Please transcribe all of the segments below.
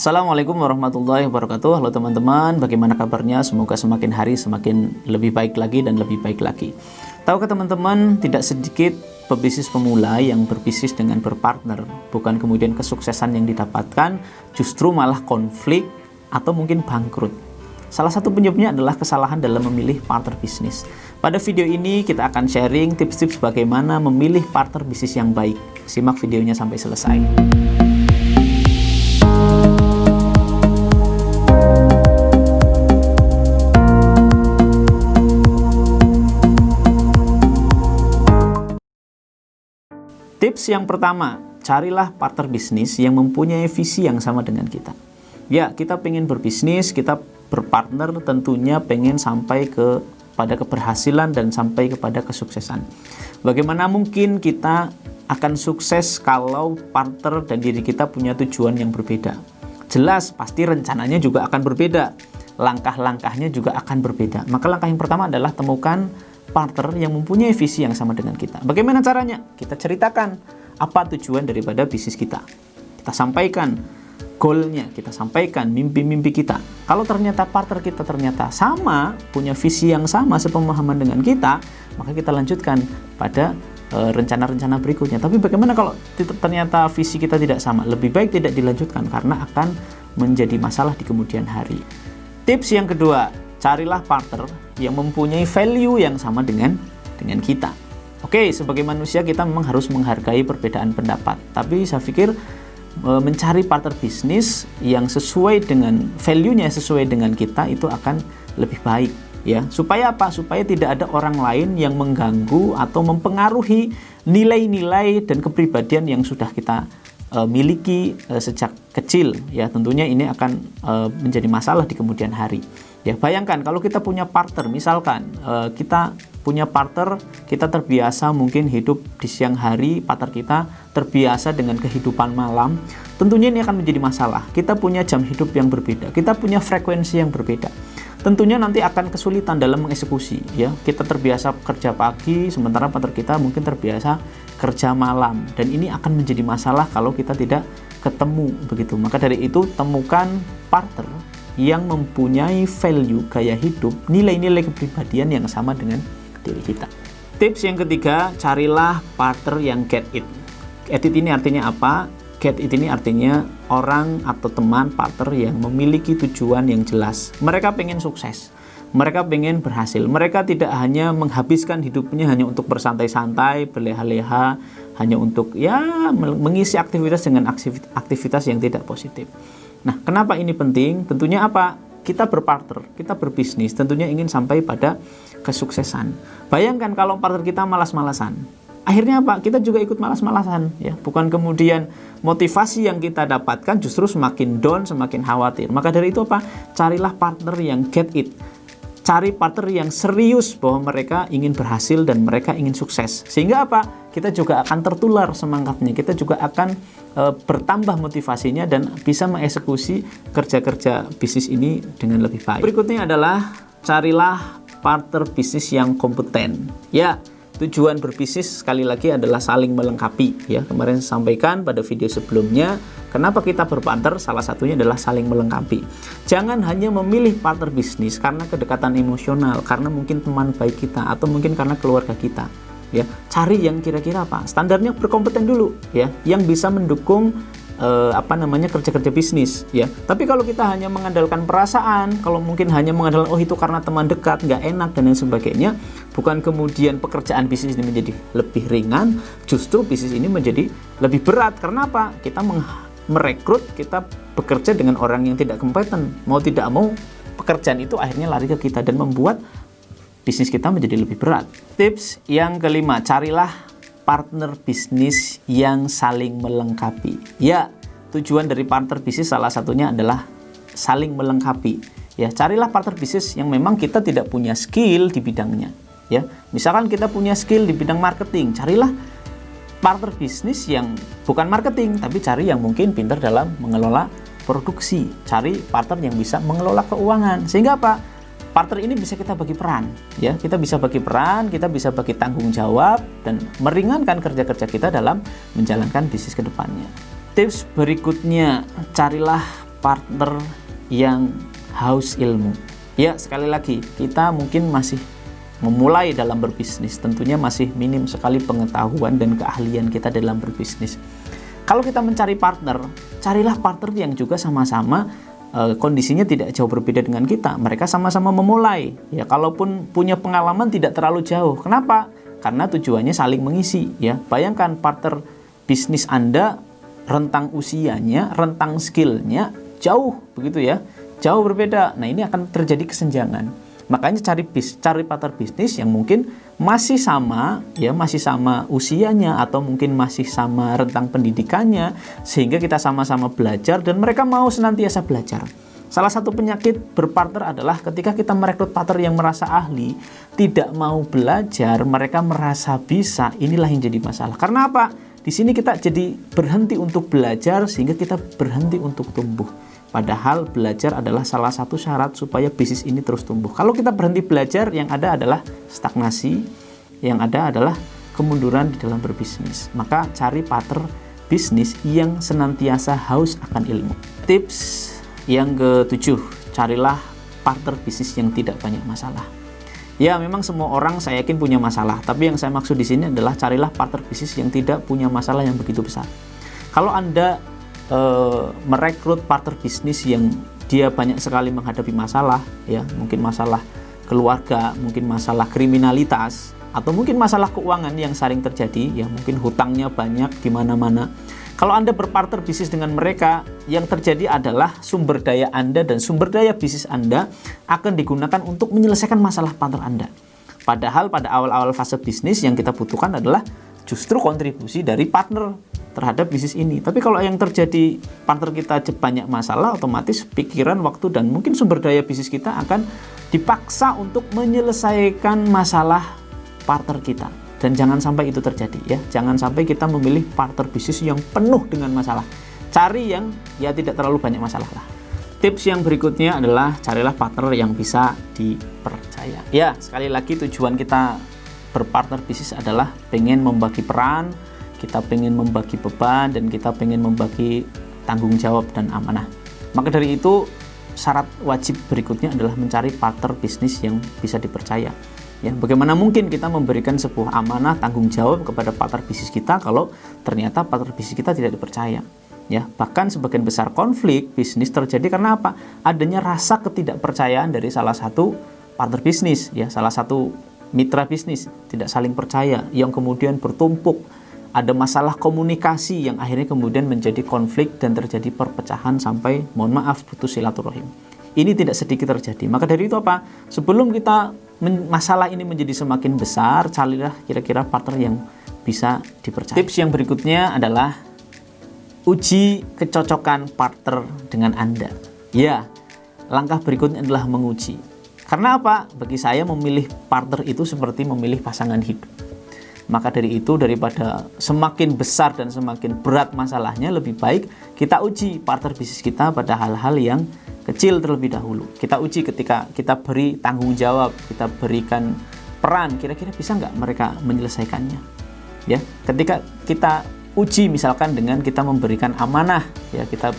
Assalamualaikum warahmatullahi wabarakatuh. Halo teman-teman, bagaimana kabarnya? Semoga semakin hari semakin lebih baik lagi dan lebih baik lagi. Tahukah teman-teman, tidak sedikit pebisnis pemula yang berbisnis dengan berpartner, bukan kemudian kesuksesan yang didapatkan, justru malah konflik atau mungkin bangkrut. Salah satu penyebabnya adalah kesalahan dalam memilih partner bisnis. Pada video ini kita akan sharing tips-tips bagaimana memilih partner bisnis yang baik. Simak videonya sampai selesai. Tips yang pertama, carilah partner bisnis yang mempunyai visi yang sama dengan kita. Ya, kita pengen berbisnis, kita berpartner tentunya pengen sampai kepada keberhasilan dan sampai kepada kesuksesan. Bagaimana mungkin kita akan sukses kalau partner dan diri kita punya tujuan yang berbeda? Jelas, pasti rencananya juga akan berbeda. Langkah-langkahnya juga akan berbeda. Maka langkah yang pertama adalah temukan partner yang mempunyai visi yang sama dengan kita. Bagaimana caranya? Kita ceritakan apa tujuan daripada bisnis kita. Kita sampaikan goalnya, kita sampaikan mimpi-mimpi kita. Kalau ternyata partner kita ternyata sama, punya visi yang sama, sepemahaman dengan kita, maka kita lanjutkan pada rencana-rencana berikutnya. Tapi bagaimana kalau ternyata visi kita tidak sama? Lebih baik tidak dilanjutkan karena akan menjadi masalah di kemudian hari. Tips yang kedua, carilah partner yang mempunyai value yang sama dengan kita. Oke, sebagai manusia kita memang harus menghargai perbedaan pendapat. Tapi saya pikir mencari partner bisnis yang sesuai dengan value-nya, sesuai dengan kita, itu akan lebih baik. Ya, supaya apa? Supaya tidak ada orang lain yang mengganggu atau mempengaruhi nilai-nilai dan kepribadian yang sudah kita miliki sejak kecil. Ya, tentunya ini akan menjadi masalah di kemudian hari. Ya, bayangkan kalau kita punya partner, misalkan kita punya partner, kita terbiasa mungkin hidup di siang hari, partner kita terbiasa dengan kehidupan malam, tentunya ini akan menjadi masalah. Kita punya jam hidup yang berbeda, kita punya frekuensi yang berbeda. Tentunya nanti akan kesulitan dalam mengeksekusi. Ya, kita terbiasa kerja pagi, sementara partner kita mungkin terbiasa kerja malam, dan ini akan menjadi masalah kalau kita tidak ketemu begitu. Maka dari itu temukan partner yang mempunyai value, gaya hidup, nilai-nilai kepribadian yang sama dengan diri kita. Tips yang ketiga, carilah partner yang get it. Get it ini artinya apa? Get it ini artinya orang atau teman, partner yang memiliki tujuan yang jelas. Mereka pengen sukses, mereka pengen berhasil. Mereka tidak hanya menghabiskan hidupnya hanya untuk bersantai-santai, berleha-leha, hanya untuk mengisi aktivitas dengan aktivitas yang tidak positif. Nah, kenapa ini penting? Tentunya apa? Kita berpartner, kita berbisnis, tentunya ingin sampai pada kesuksesan. Bayangkan kalau partner kita malas-malasan. Akhirnya apa? Kita juga ikut malas-malasan. Ya, bukan kemudian motivasi yang kita dapatkan justru semakin down, semakin khawatir. Maka dari itu apa? Carilah partner yang get it. Cari partner yang serius bahwa mereka ingin berhasil dan mereka ingin sukses. Sehingga apa? Kita juga akan tertular semangatnya. Kita juga akan bertambah motivasinya dan bisa mengeksekusi kerja-kerja bisnis ini dengan lebih baik. Berikutnya adalah carilah partner bisnis yang kompeten. Ya, tujuan berbisnis sekali lagi adalah saling melengkapi. Ya, kemarin saya sampaikan pada video sebelumnya, kenapa kita berpartner, salah satunya adalah saling melengkapi. Jangan hanya memilih partner bisnis karena kedekatan emosional, karena mungkin teman baik kita, atau mungkin karena keluarga kita. Ya, cari yang kira-kira apa? Standarnya berkompeten dulu, ya, yang bisa mendukung kerja-kerja bisnis, ya. Tapi kalau kita hanya mengandalkan perasaan, kalau mungkin hanya mengandalkan itu karena teman dekat, nggak enak dan lain sebagainya, bukan kemudian pekerjaan bisnis ini menjadi lebih ringan, justru bisnis ini menjadi lebih berat. Karena apa? Kita merekrut, kita bekerja dengan orang yang tidak kompeten. Mau tidak mau, pekerjaan itu akhirnya lari ke kita dan membuat bisnis kita menjadi lebih berat. Tips yang kelima, carilah partner bisnis yang saling melengkapi. Ya, tujuan dari partner bisnis salah satunya adalah saling melengkapi. Ya, carilah partner bisnis yang memang kita tidak punya skill di bidangnya. Ya, misalkan kita punya skill di bidang marketing, carilah partner bisnis yang bukan marketing, tapi cari yang mungkin pintar dalam mengelola produksi. Cari partner yang bisa mengelola keuangan. Sehingga apa? Partner ini bisa kita bagi peran, ya. Kita bisa bagi peran, kita bisa bagi tanggung jawab dan meringankan kerja-kerja kita dalam menjalankan bisnis ke depannya. Tips berikutnya, carilah partner yang haus ilmu. Ya, sekali lagi, kita mungkin masih memulai dalam berbisnis, tentunya masih minim sekali pengetahuan dan keahlian kita dalam berbisnis. Kalau kita mencari partner, carilah partner yang juga sama-sama kondisinya tidak jauh berbeda dengan kita. Mereka sama-sama memulai. Ya, kalaupun punya pengalaman tidak terlalu jauh. Kenapa? Karena tujuannya saling mengisi. Ya, bayangkan partner bisnis Anda, rentang usianya, rentang skillnya jauh, begitu ya, jauh berbeda. Nah, ini akan terjadi kesenjangan. Makanya cari partner bisnis yang mungkin masih sama, ya, masih sama usianya atau mungkin masih sama rentang pendidikannya, sehingga kita sama-sama belajar dan mereka mau senantiasa belajar. Salah satu penyakit berpartner adalah ketika kita merekrut partner yang merasa ahli, tidak mau belajar, mereka merasa bisa, inilah yang jadi masalah. Karena apa? Di sini kita jadi berhenti untuk belajar sehingga kita berhenti untuk tumbuh. Padahal belajar adalah salah satu syarat supaya bisnis ini terus tumbuh. Kalau kita berhenti belajar, yang ada adalah stagnasi, yang ada adalah kemunduran di dalam berbisnis. Maka cari partner bisnis yang senantiasa haus akan ilmu. Tips yang ke-7, carilah partner bisnis yang tidak banyak masalah. Ya, memang semua orang saya yakin punya masalah, tapi yang saya maksud di sini adalah carilah partner bisnis yang tidak punya masalah yang begitu besar. Kalau Anda merekrut partner bisnis yang dia banyak sekali menghadapi masalah, ya, mungkin masalah keluarga, mungkin masalah kriminalitas, atau mungkin masalah keuangan yang sering terjadi, ya, mungkin hutangnya banyak di mana-mana. Kalau Anda berpartner bisnis dengan mereka, yang terjadi adalah sumber daya Anda dan sumber daya bisnis Anda akan digunakan untuk menyelesaikan masalah partner Anda. Padahal pada awal-awal fase bisnis yang kita butuhkan adalah justru kontribusi dari partner terhadap bisnis ini. Tapi kalau yang terjadi partner kita banyak masalah, otomatis pikiran, waktu, dan mungkin sumber daya bisnis kita akan dipaksa untuk menyelesaikan masalah partner kita. Dan jangan sampai itu terjadi, ya. Jangan sampai kita memilih partner bisnis yang penuh dengan masalah. Cari yang ya tidak terlalu banyak masalah lah. Tips yang berikutnya adalah carilah partner yang bisa dipercaya. Ya, sekali lagi tujuan kita berpartner bisnis adalah pengen membagi peran, kita pengen membagi beban, dan kita pengen membagi tanggung jawab dan amanah. Maka dari itu, syarat wajib berikutnya adalah mencari partner bisnis yang bisa dipercaya. Ya, bagaimana mungkin kita memberikan sebuah amanah tanggung jawab kepada partner bisnis kita kalau ternyata partner bisnis kita tidak dipercaya? Ya, bahkan sebagian besar konflik bisnis terjadi karena apa? Adanya rasa ketidakpercayaan dari salah satu partner bisnis, ya, salah satu mitra bisnis tidak saling percaya, yang kemudian bertumpuk. Ada masalah komunikasi yang akhirnya kemudian menjadi konflik dan terjadi perpecahan sampai, mohon maaf, putus silaturahim. Ini tidak sedikit terjadi. Maka dari itu apa? Sebelum kita masalah ini menjadi semakin besar, carilah kira-kira partner yang bisa dipercaya. Tips yang berikutnya adalah uji kecocokan partner dengan Anda. Ya, langkah berikutnya adalah menguji. Karena apa? Bagi saya memilih partner itu seperti memilih pasangan hidup. Maka dari itu, daripada semakin besar dan semakin berat masalahnya, lebih baik kita uji partner bisnis kita pada hal-hal yang kecil terlebih dahulu. Kita uji ketika kita beri tanggung jawab, kita berikan peran, kira-kira bisa nggak mereka menyelesaikannya. Ya, ketika kita uji misalkan dengan kita memberikan amanah, ya, kita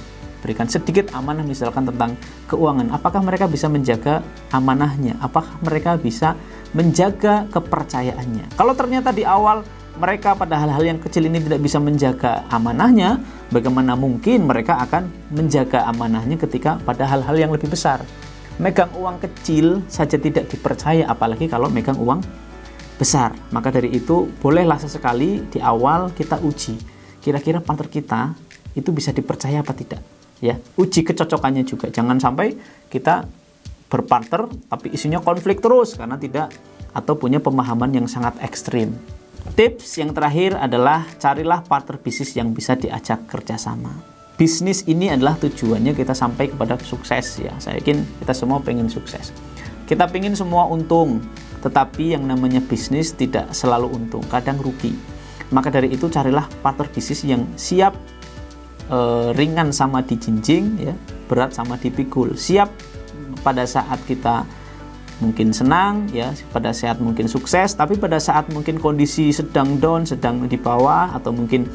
berikan sedikit amanah misalkan tentang keuangan, apakah mereka bisa menjaga amanahnya, apakah mereka bisa menjaga kepercayaannya. Kalau ternyata di awal mereka pada hal-hal yang kecil ini tidak bisa menjaga amanahnya, bagaimana mungkin mereka akan menjaga amanahnya ketika pada hal-hal yang lebih besar? Megang uang kecil saja tidak dipercaya, apalagi kalau megang uang besar. Maka dari itu, bolehlah sesekali di awal kita uji, kira-kira partner kita itu bisa dipercaya apa tidak. Ya, uji kecocokannya juga. Jangan sampai kita berpartner tapi isinya konflik terus karena tidak atau punya pemahaman yang sangat ekstrim. Tips yang terakhir adalah carilah partner bisnis yang bisa diajak kerjasama. Bisnis ini adalah tujuannya kita sampai kepada sukses, ya. Saya yakin kita semua pengen sukses. Kita pengen semua untung, tetapi yang namanya bisnis tidak selalu untung, kadang rugi. Maka dari itu carilah partner bisnis yang siap ringan sama dijinjing, ya, berat sama dipikul. Siap pada saat kita mungkin senang, ya, pada saat mungkin sukses, tapi pada saat mungkin kondisi sedang down, sedang di bawah, atau mungkin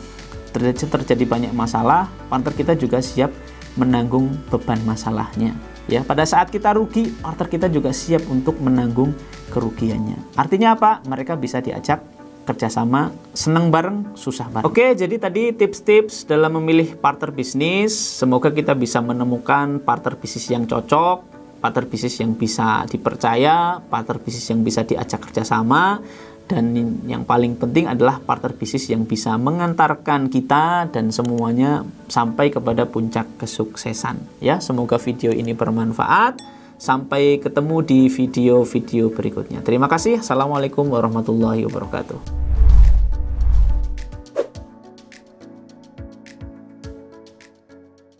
terjadi banyak masalah, partner kita juga siap menanggung beban masalahnya. Ya, pada saat kita rugi, partner kita juga siap untuk menanggung kerugiannya. Artinya apa? Mereka bisa diajak kerjasama, senang bareng, susah bareng. Oke, jadi tadi tips-tips dalam memilih partner bisnis. Semoga kita bisa menemukan partner bisnis yang cocok, partner bisnis yang bisa dipercaya, partner bisnis yang bisa diajak kerjasama, dan yang paling penting adalah partner bisnis yang bisa mengantarkan kita dan semuanya sampai kepada puncak kesuksesan. Ya, semoga video ini bermanfaat. Sampai ketemu di video-video berikutnya. Terima kasih. Assalamualaikum warahmatullahi wabarakatuh.